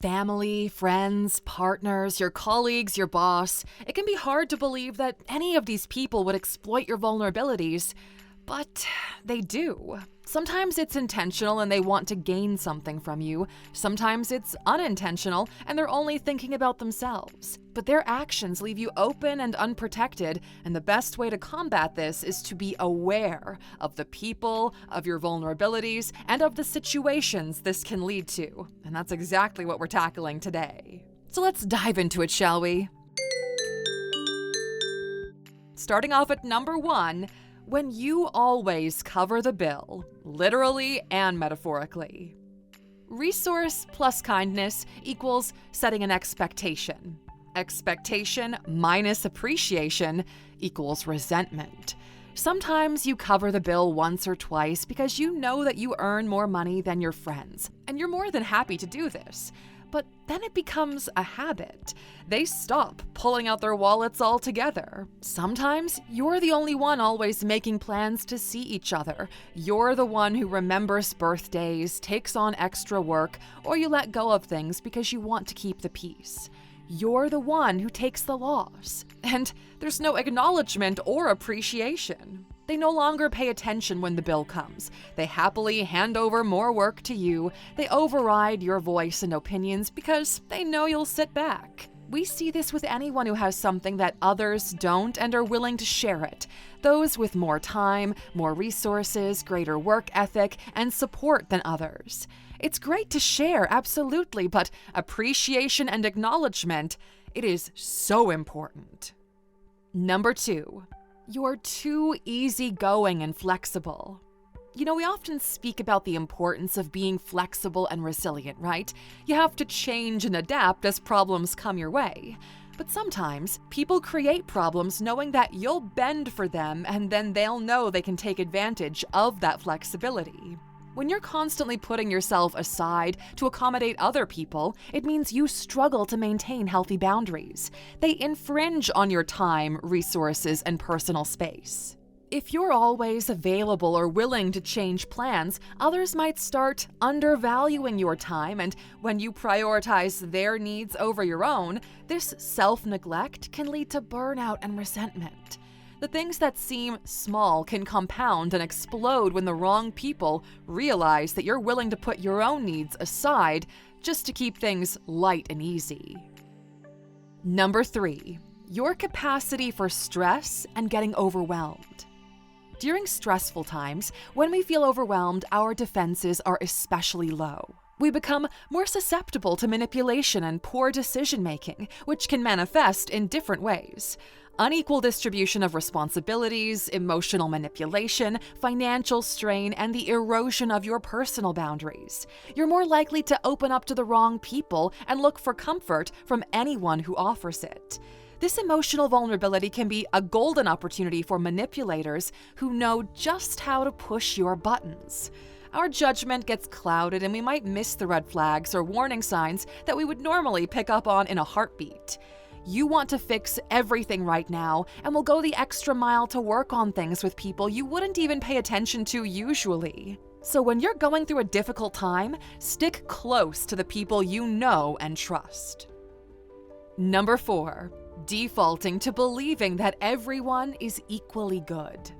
Family, friends, partners, your colleagues, your boss. It can be hard to believe that any of these people would exploit your vulnerabilities, but they do. Sometimes it's intentional and they want to gain something from you. Sometimes it's unintentional and they're only thinking about themselves. But their actions leave you open and unprotected, and the best way to combat this is to be aware of the people, of your vulnerabilities, and of the situations this can lead to. And that's exactly what we're tackling today. So let's dive into it, shall we? Starting off at number 1, when you always cover the bill, literally and metaphorically. Resource plus kindness equals setting an expectation. Expectation minus appreciation equals resentment. Sometimes you cover the bill once or twice because you know that you earn more money than your friends, and you're more than happy to do this. But then it becomes a habit. They stop pulling out their wallets altogether. Sometimes you're the only one always making plans to see each other. You're the one who remembers birthdays, takes on extra work, or you let go of things because you want to keep the peace. You're the one who takes the loss. And there's no acknowledgement or appreciation. They no longer pay attention when the bill comes. They happily hand over more work to you. They override your voice and opinions because they know you'll sit back. We see this with anyone who has something that others don't and are willing to share it. Those with more time, more resources, greater work ethic, and support than others. It's great to share, absolutely, but appreciation and acknowledgement, it is so important. Number 2. You're too easygoing and flexible. You know, we often speak about the importance of being flexible and resilient, right? You have to change and adapt as problems come your way. But sometimes, people create problems knowing that you'll bend for them, and then they'll know they can take advantage of that flexibility. When you're constantly putting yourself aside to accommodate other people, it means you struggle to maintain healthy boundaries. They infringe on your time, resources, and personal space. If you're always available or willing to change plans, others might start undervaluing your time, and when you prioritize their needs over your own, this self-neglect can lead to burnout and resentment. The things that seem small can compound and explode when the wrong people realize that you're willing to put your own needs aside just to keep things light and easy. Number 3, your capacity for stress and getting overwhelmed. During stressful times, when we feel overwhelmed, our defenses are especially low. We become more susceptible to manipulation and poor decision-making, which can manifest in different ways. Unequal distribution of responsibilities, emotional manipulation, financial strain, and the erosion of your personal boundaries. You're more likely to open up to the wrong people and look for comfort from anyone who offers it. This emotional vulnerability can be a golden opportunity for manipulators who know just how to push your buttons. Our judgment gets clouded and we might miss the red flags or warning signs that we would normally pick up on in a heartbeat. You want to fix everything right now and will go the extra mile to work on things with people you wouldn't even pay attention to usually. So when you're going through a difficult time, stick close to the people you know and trust. Number 4, defaulting to believing that everyone is equally good.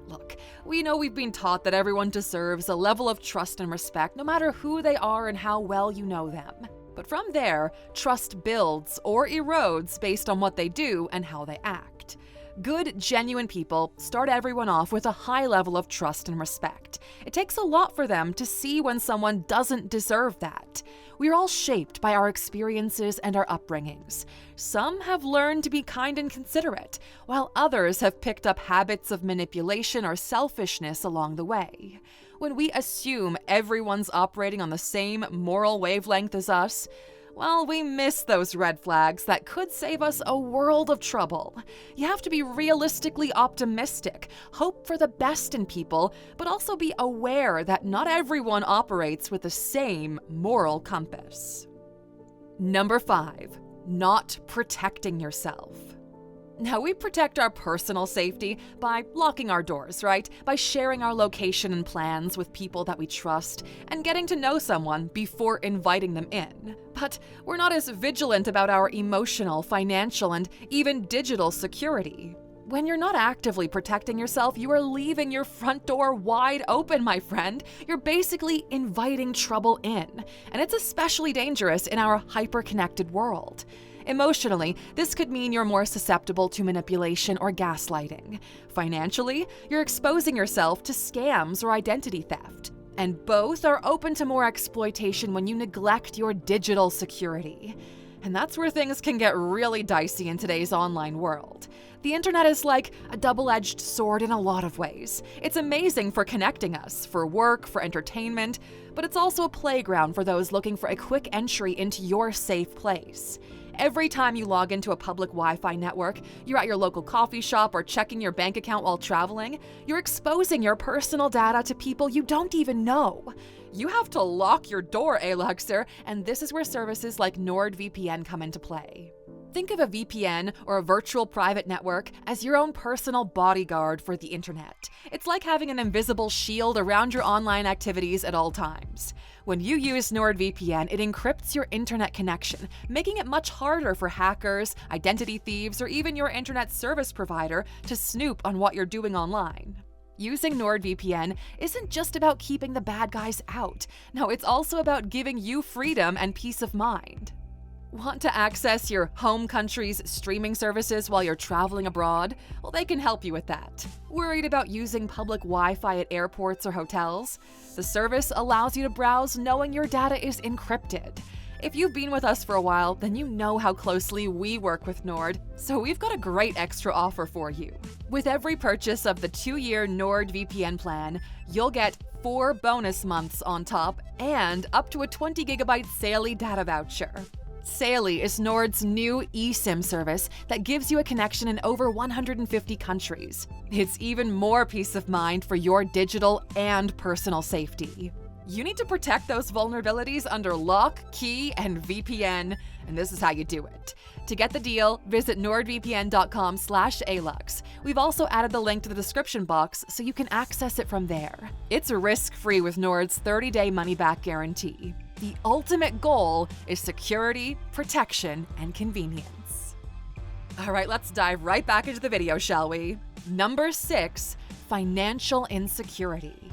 Look, we know we've been taught that everyone deserves a level of trust and respect no matter who they are and how well you know them. But from there, trust builds or erodes based on what they do and how they act. Good, genuine people start everyone off with a high level of trust and respect. It takes a lot for them to see when someone doesn't deserve that. We're all shaped by our experiences and our upbringings. Some have learned to be kind and considerate, while others have picked up habits of manipulation or selfishness along the way. When we assume everyone's operating on the same moral wavelength as us, well, we miss those red flags that could save us a world of trouble. You have to be realistically optimistic, hope for the best in people, but also be aware that not everyone operates with the same moral compass. Number 5, not protecting yourself. Now, we protect our personal safety by locking our doors, right? By sharing our location and plans with people that we trust and getting to know someone before inviting them in. But we're not as vigilant about our emotional, financial, and even digital security. When you're not actively protecting yourself, you are leaving your front door wide open, my friend. You're basically inviting trouble in, and it's especially dangerous in our hyper-connected world. Emotionally, this could mean you're more susceptible to manipulation or gaslighting. Financially, you're exposing yourself to scams or identity theft. And both are open to more exploitation when you neglect your digital security. And that's where things can get really dicey in today's online world. The internet is like a double-edged sword in a lot of ways. It's amazing for connecting us, for work, for entertainment, but it's also a playground for those looking for a quick entry into your safe place. Every time you log into a public Wi-Fi network, you're at your local coffee shop or checking your bank account while traveling, you're exposing your personal data to people you don't even know. You have to lock your door, Aluxer, and this is where services like NordVPN come into play. Think of a VPN or a virtual private network as your own personal bodyguard for the internet. It's like having an invisible shield around your online activities at all times. When you use NordVPN, it encrypts your internet connection, making it much harder for hackers, identity thieves, or even your internet service provider to snoop on what you're doing online. Using NordVPN isn't just about keeping the bad guys out. No, it's also about giving you freedom and peace of mind. Want to access your home country's streaming services while you're traveling abroad? Well, they can help you with that. Worried about using public Wi-Fi at airports or hotels? The service allows you to browse knowing your data is encrypted. If you've been with us for a while, then you know how closely we work with Nord, so we've got a great extra offer for you. With every purchase of the 2-year NordVPN plan, you'll get 4 bonus months on top and up to a 20GB Saily data voucher. Saily is Nord's new eSIM service that gives you a connection in over 150 countries. It's even more peace of mind for your digital and personal safety. You need to protect those vulnerabilities under lock, key, and VPN, and this is how you do it. To get the deal, visit nordvpn.com/alux. We've also added the link to the description box so you can access it from there. It's risk-free with Nord's 30-day money-back guarantee. The ultimate goal is security, protection, and convenience. All right, let's dive right back into the video, shall we? Number 6, financial insecurity.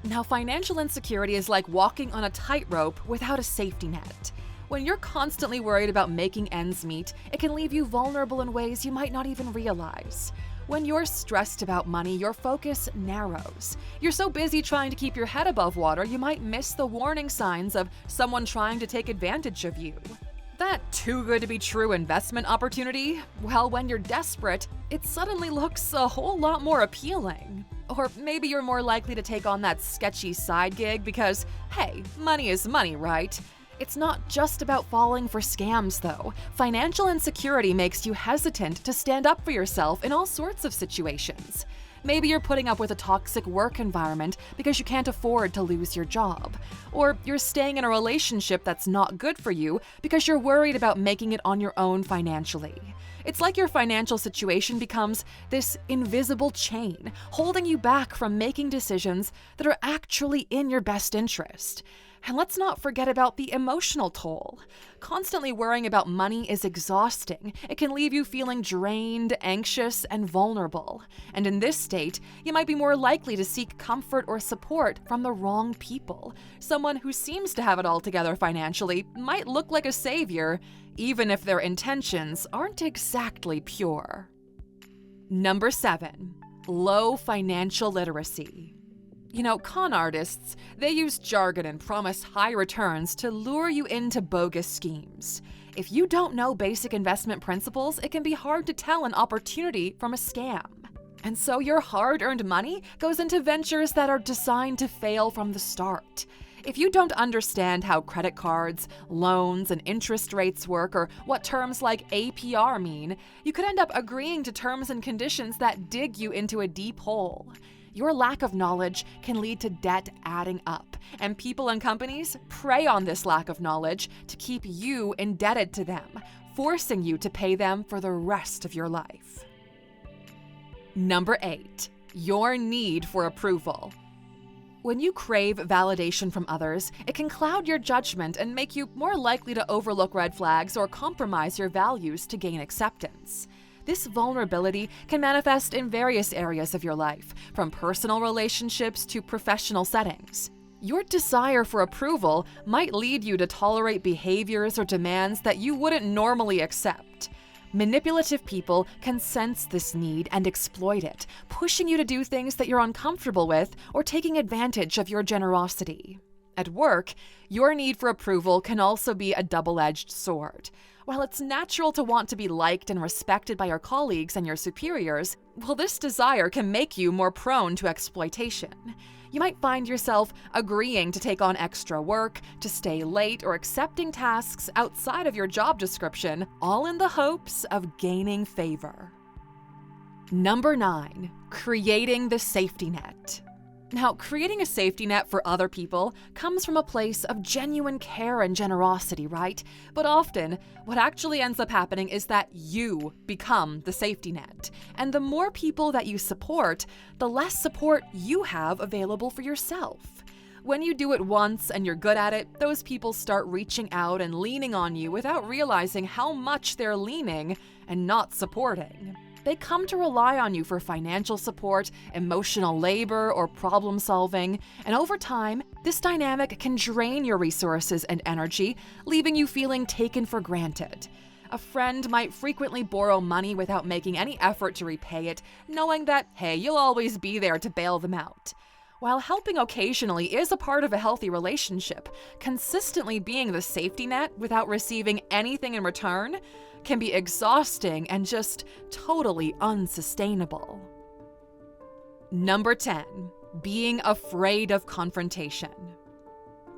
Now, financial insecurity is like walking on a tightrope without a safety net. When you're constantly worried about making ends meet, it can leave you vulnerable in ways you might not even realize. When you're stressed about money, your focus narrows. You're so busy trying to keep your head above water, you might miss the warning signs of someone trying to take advantage of you. That too-good-to-be-true investment opportunity? Well, when you're desperate, it suddenly looks a whole lot more appealing. Or maybe you're more likely to take on that sketchy side gig because, hey, money is money, right? It's not just about falling for scams, though. Financial insecurity makes you hesitant to stand up for yourself in all sorts of situations. Maybe you're putting up with a toxic work environment because you can't afford to lose your job. Or you're staying in a relationship that's not good for you because you're worried about making it on your own financially. It's like your financial situation becomes this invisible chain, holding you back from making decisions that are actually in your best interest. And let's not forget about the emotional toll. Constantly worrying about money is exhausting. It can leave you feeling drained, anxious, and vulnerable. And in this state, you might be more likely to seek comfort or support from the wrong people. Someone who seems to have it all together financially might look like a savior, even if their intentions aren't exactly pure. Number 7, low financial literacy. You know, con artists, they use jargon and promise high returns to lure you into bogus schemes. If you don't know basic investment principles, it can be hard to tell an opportunity from a scam. And so your hard-earned money goes into ventures that are designed to fail from the start. If you don't understand how credit cards, loans, and interest rates work, or what terms like APR mean, you could end up agreeing to terms and conditions that dig you into a deep hole. Your lack of knowledge can lead to debt adding up, and people and companies prey on this lack of knowledge to keep you indebted to them, forcing you to pay them for the rest of your life. Number 8, your need for approval. When you crave validation from others, it can cloud your judgment and make you more likely to overlook red flags or compromise your values to gain acceptance. This vulnerability can manifest in various areas of your life, from personal relationships to professional settings. Your desire for approval might lead you to tolerate behaviors or demands that you wouldn't normally accept. Manipulative people can sense this need and exploit it, pushing you to do things that you're uncomfortable with or taking advantage of your generosity. At work, your need for approval can also be a double-edged sword. While it's natural to want to be liked and respected by your colleagues and your superiors, this desire can make you more prone to exploitation. You might find yourself agreeing to take on extra work, to stay late, or accepting tasks outside of your job description, all in the hopes of gaining favor. Number 9, creating the safety net. Now, creating a safety net for other people comes from a place of genuine care and generosity, right? But often, what actually ends up happening is that you become the safety net. And the more people that you support, the less support you have available for yourself. When you do it once and you're good at it, those people start reaching out and leaning on you without realizing how much they're leaning and not supporting. They come to rely on you for financial support, emotional labor, or problem solving, and over time, this dynamic can drain your resources and energy, leaving you feeling taken for granted. A friend might frequently borrow money without making any effort to repay it, knowing that, hey, you'll always be there to bail them out. While helping occasionally is a part of a healthy relationship, consistently being the safety net without receiving anything in return can be exhausting and just totally unsustainable. Number 10, being afraid of confrontation.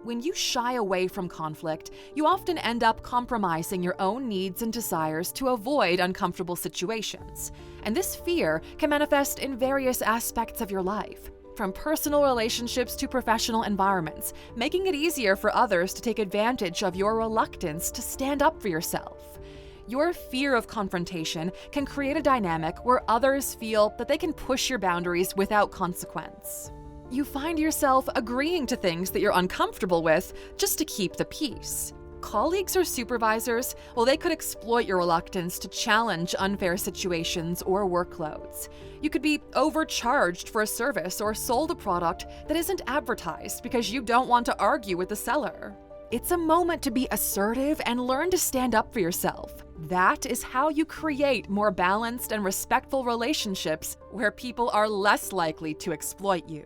When you shy away from conflict, you often end up compromising your own needs and desires to avoid uncomfortable situations. And this fear can manifest in various aspects of your life, from personal relationships to professional environments, making it easier for others to take advantage of your reluctance to stand up for yourself. Your fear of confrontation can create a dynamic where others feel that they can push your boundaries without consequence. You find yourself agreeing to things that you're uncomfortable with just to keep the peace. Colleagues or supervisors, they could exploit your reluctance to challenge unfair situations or workloads. You could be overcharged for a service or sold a product that isn't advertised because you don't want to argue with the seller. It's a moment to be assertive and learn to stand up for yourself. That is how you create more balanced and respectful relationships where people are less likely to exploit you.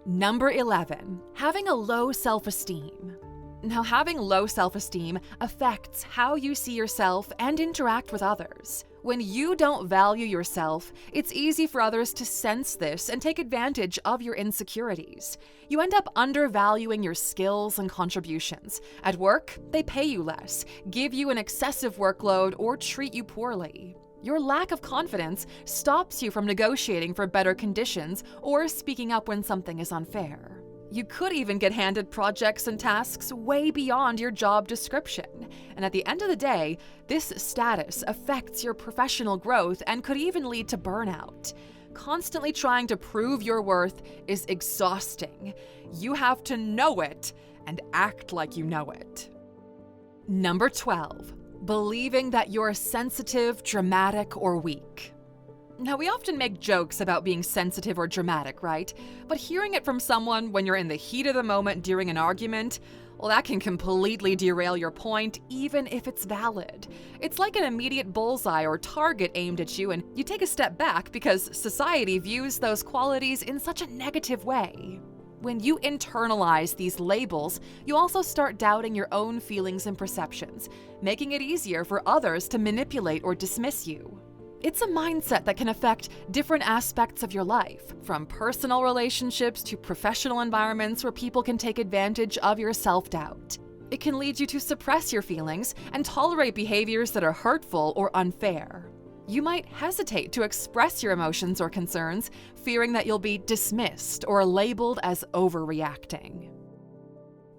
Number 11, having a low self-esteem. Now, having low self-esteem affects how you see yourself and interact with others. When you don't value yourself, it's easy for others to sense this and take advantage of your insecurities. You end up undervaluing your skills and contributions. At work, they pay you less, give you an excessive workload, or treat you poorly. Your lack of confidence stops you from negotiating for better conditions or speaking up when something is unfair. You could even get handed projects and tasks way beyond your job description. And at the end of the day, this status affects your professional growth and could even lead to burnout. Constantly trying to prove your worth is exhausting. You have to know it and act like you know it. Number 12, believing that you're sensitive, dramatic, or weak. Now, we often make jokes about being sensitive or dramatic, right? But hearing it from someone when you're in the heat of the moment during an argument, that can completely derail your point, even if it's valid. It's like an immediate bullseye or target aimed at you, and you take a step back because society views those qualities in such a negative way. When you internalize these labels, you also start doubting your own feelings and perceptions, making it easier for others to manipulate or dismiss you. It's a mindset that can affect different aspects of your life, from personal relationships to professional environments where people can take advantage of your self-doubt. It can lead you to suppress your feelings and tolerate behaviors that are hurtful or unfair. You might hesitate to express your emotions or concerns, fearing that you'll be dismissed or labeled as overreacting.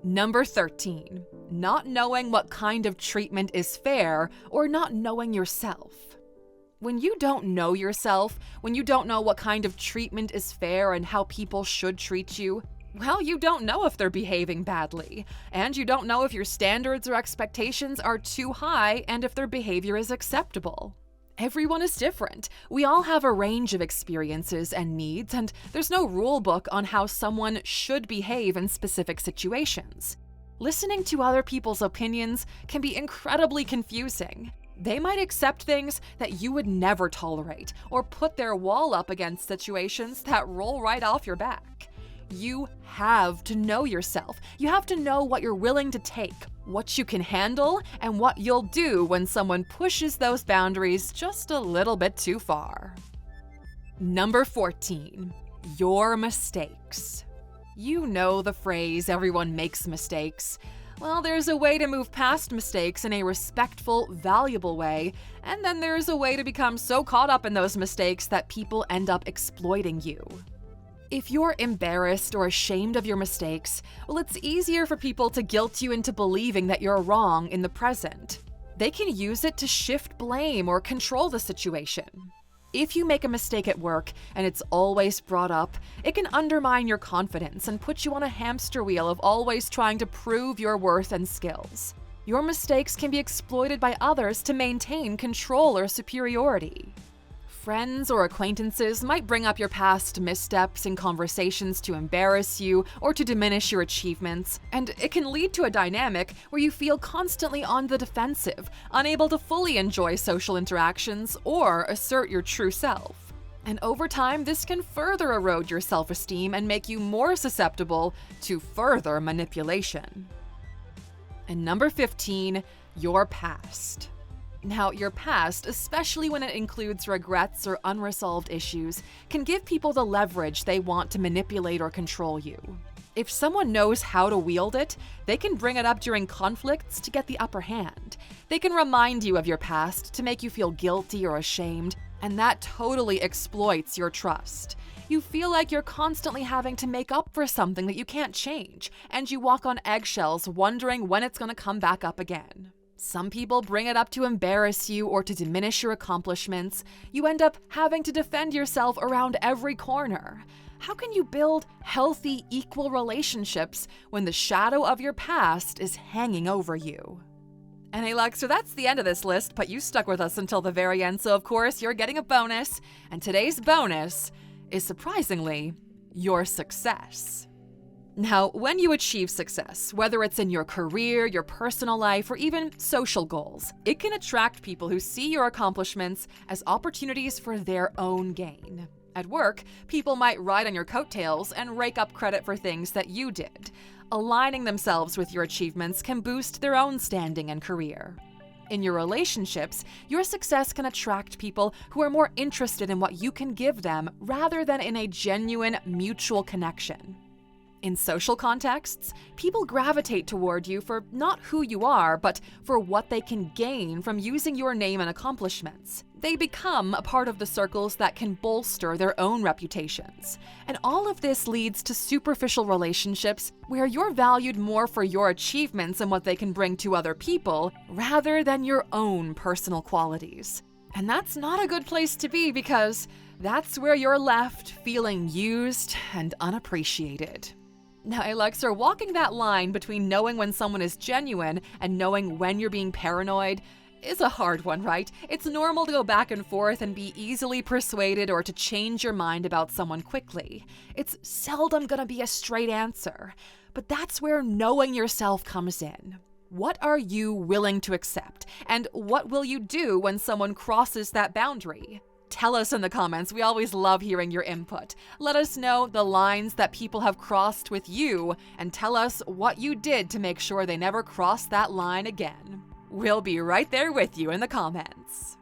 Number 13, not knowing what kind of treatment is fair or not knowing yourself. When you don't know yourself, when you don't know what kind of treatment is fair and how people should treat you, well, you don't know if they're behaving badly, and you don't know if your standards or expectations are too high and if their behavior is acceptable. Everyone is different. We all have a range of experiences and needs, and there's no rule book on how someone should behave in specific situations. Listening to other people's opinions can be incredibly confusing. They might accept things that you would never tolerate, or put their wall up against situations that roll right off your back. You have to know yourself. You have to know what you're willing to take, what you can handle, and what you'll do when someone pushes those boundaries just a little bit too far. Number 14, your mistakes. You know the phrase, everyone makes mistakes. Well, there's a way to move past mistakes in a respectful, valuable way, and then there's a way to become so caught up in those mistakes that people end up exploiting you. If you're embarrassed or ashamed of your mistakes, well, it's easier for people to guilt you into believing that you're wrong in the present. They can use it to shift blame or control the situation. If you make a mistake at work and it's always brought up, it can undermine your confidence and put you on a hamster wheel of always trying to prove your worth and skills. Your mistakes can be exploited by others to maintain control or superiority. Friends or acquaintances might bring up your past missteps in conversations to embarrass you or to diminish your achievements, and it can lead to a dynamic where you feel constantly on the defensive, unable to fully enjoy social interactions or assert your true self. And over time, this can further erode your self-esteem and make you more susceptible to further manipulation. And number 15, your past. Now, your past, especially when it includes regrets or unresolved issues, can give people the leverage they want to manipulate or control you. If someone knows how to wield it, they can bring it up during conflicts to get the upper hand. They can remind you of your past to make you feel guilty or ashamed, and that totally exploits your trust. You feel like you're constantly having to make up for something that you can't change, and you walk on eggshells wondering when it's going to come back up again. Some people bring it up to embarrass you or to diminish your accomplishments. You end up having to defend yourself around every corner. How can you build healthy, equal relationships when the shadow of your past is hanging over you? And hey, Lux, so that's the end of this list, but you stuck with us until the very end, so of course you're getting a bonus. And today's bonus is, surprisingly, your success. Now, when you achieve success, whether it's in your career, your personal life, or even social goals, it can attract people who see your accomplishments as opportunities for their own gain. At work, people might ride on your coattails and rake up credit for things that you did. Aligning themselves with your achievements can boost their own standing and career. In your relationships, your success can attract people who are more interested in what you can give them rather than in a genuine mutual connection. In social contexts, people gravitate toward you for not who you are, but for what they can gain from using your name and accomplishments. They become a part of the circles that can bolster their own reputations. And all of this leads to superficial relationships where you're valued more for your achievements and what they can bring to other people rather than your own personal qualities. And that's not a good place to be, because that's where you're left feeling used and unappreciated. Now, Alux, walking that line between knowing when someone is genuine and knowing when you're being paranoid is a hard one, right? It's normal to go back and forth and be easily persuaded or to change your mind about someone quickly. It's seldom gonna be a straight answer, but that's where knowing yourself comes in. What are you willing to accept? And what will you do when someone crosses that boundary? Tell us in the comments. We always love hearing your input. Let us know the lines that people have crossed with you, and tell us what you did to make sure they never cross that line again. We'll be right there with you in the comments.